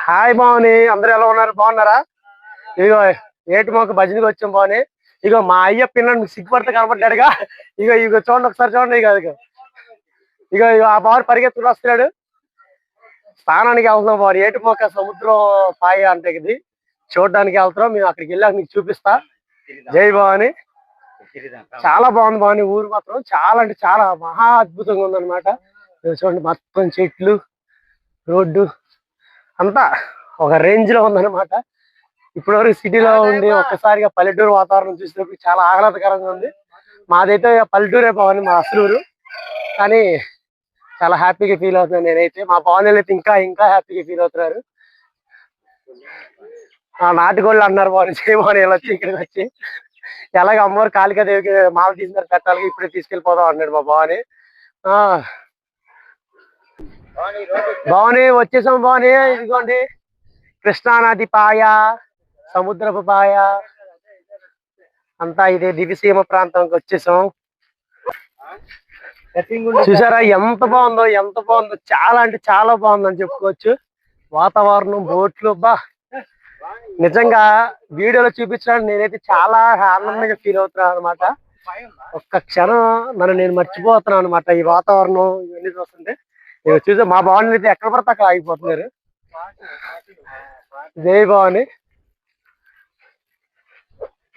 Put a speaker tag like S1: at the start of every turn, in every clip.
S1: Hi బావని, అందరూ ఎలా ఉన్నారు? బాగున్నారా? ఇగో ఏటి మాకు భజనకి వచ్చాం బావని. ఇగో మా అయ్య పిల్లలు మీకు సిగ్గుపడితే కనబడ్డాడుగా. ఇగో ఇగో చూడండి, ఒకసారి చూడండి. ఇగో ఇగో ఇగో ఇగో ఆ బావ పరిగెత్తుకుని వస్తున్నాడు. స్నానానికి వెళ్తున్నాం బావ. ఏటి మొక్క సముద్రం పాయ అంటే ఇది చూడడానికి వెళ్తున్నాం. మేము అక్కడికి వెళ్ళాక మీకు చూపిస్తా. జై భవాని. చాలా బాగుంది భవాని. ఊరు మాత్రం చాలా అంటే చాలా మహా అద్భుతంగా ఉందన్నమాట. చూడండి, మొత్తం చెట్లు, రోడ్డు అంతా ఒక రేంజ్ లో ఉందన్నమాట. ఇప్పటి వరకు సిటీలో ఉండి ఒక్కసారిగా పల్లెటూరు వాతావరణం చూసినప్పుడు చాలా ఆహ్లాదకరంగా ఉంది. మాదైతే పల్లెటూరే భవాని, మా అసలూరు. కానీ చాలా హ్యాపీగా ఫీల్ అవుతున్నాను నేనైతే. మా పవన్ అయితే ఇంకా ఇంకా హ్యాపీగా ఫీల్ అవుతున్నారు. ఆ నాటుకోళ్ళు అన్నారు భవాని, చేయమని ఇలా వచ్చి ఇక్కడికి వచ్చి ఎలాగ అమ్మవారు కాళికాదేవికి మాల తీసినారు పెట్టాలి, ఇప్పుడే తీసుకెళ్ళిపోదాం అన్నాడు మా భవాని. ఆ భవాని వచ్చేసాం భవాని. ఇదిగోండి కృష్ణానది పాయ, సముద్రపు పాయ అంతా ఇదే దివిసీమ ప్రాంతానికి వచ్చేసాం. చూసారా ఎంత బాగుందో, ఎంత బాగుందో, చాలా అంటే చాలా బాగుందని చెప్పుకోవచ్చు. వాతావరణం, బోట్లు, బా నిజంగా వీడియోలో చూపించడానికి నేనైతే చాలా ఆనందంగా ఫీల్ అవుతున్నాను అనమాట. ఒక్క క్షణం నన్ను నేను మర్చిపోతున్నాను అనమాట. ఈ వాతావరణం ఇవన్నీ చూస్తుంటే చూసా మా భవాని అయితే ఎక్కడ పడితే అక్కడ ఆగిపోతున్నారు. జై భవాని.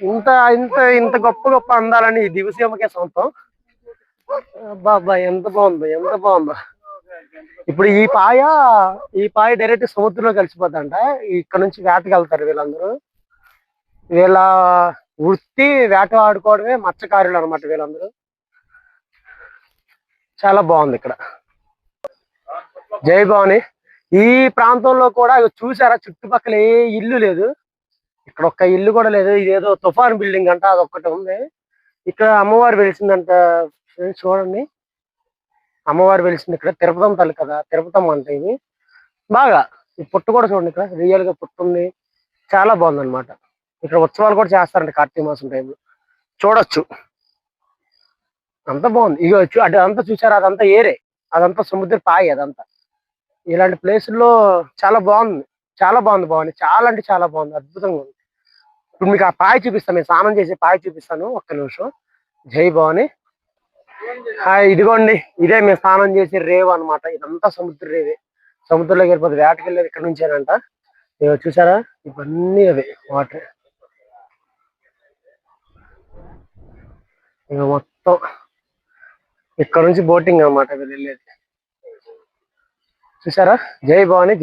S1: ఇంత ఇంత ఇంత గొప్ప గొప్ప అందాలని ఈ దివిసీమకే సొంతం. అబ్బా ఎంత బాగుందో, ఎంత బాగుందో. ఇప్పుడు ఈ పాయ డైరెక్ట్ సముద్రంలో కలిసిపోతుంట. ఇక్కడ నుంచి వేటకి వెళ్తారు వీళ్ళందరూ. వీళ్ళ వృత్తి వేట ఆడుకోవడమే, మత్స్యకారులు అనమాట వీళ్ళందరూ. చాలా బాగుంది ఇక్కడ. జై భవాని. ఈ ప్రాంతంలో కూడా చూసారా, చుట్టుపక్కల ఏ ఇల్లు లేదు. ఇక్కడ ఒక్క ఇల్లు కూడా లేదు. ఇదేదో తుఫాన్ బిల్డింగ్ అంట, అదొక్కటి ఉంది. ఇక్కడ అమ్మవారు వెలిసిందంట. చూడండి, అమ్మవారు వెలిసింది ఇక్కడ. తిరుపతం తల్లి కదా, తిరుపతం అంటే ఇది. బాగా ఈ పుట్టు కూడా చూడండి, ఇక్కడ రియల్ గా పుట్టు ఉంది. చాలా బాగుంది అనమాట. ఇక్కడ ఉత్సవాలు కూడా చేస్తారంట కార్తీక మాసం టైంలో, చూడొచ్చు. అంత బాగుంది. ఇక అదంతా చూసారా, అదంతా ఏరే, అదంతా సముద్ర పాయ అదంతా. ఇలాంటి ప్లేసుల్లో చాలా బాగుంది, చాలా బాగుంది బాగుంది. చాలా అంటే చాలా బాగుంది, అద్భుతంగా ఉంది. ఇప్పుడు మీకు ఆ పాయ చూపిస్తాను, నేను స్నానం చేసే పాయ చూపిస్తాను, ఒక్క నిమిషం. జై భవాని. హాయ్, ఇదిగోండి ఇదే మేము స్నానం చేసే రేవు అనమాట. ఇదంతా సముద్ర రేవే. సముద్రంలోకి వెళ్ళిపోతుంది, వేటకి వెళ్ళేది ఇక్కడ నుంచేనంట. ఇక చూసారా, ఇవన్నీ అవే వాటర్. ఇక మొత్తం ఇక్కడ నుంచి బోటింగ్ అనమాట వీళ్ళు వెళ్ళేది. చూసారా. జై భవాని.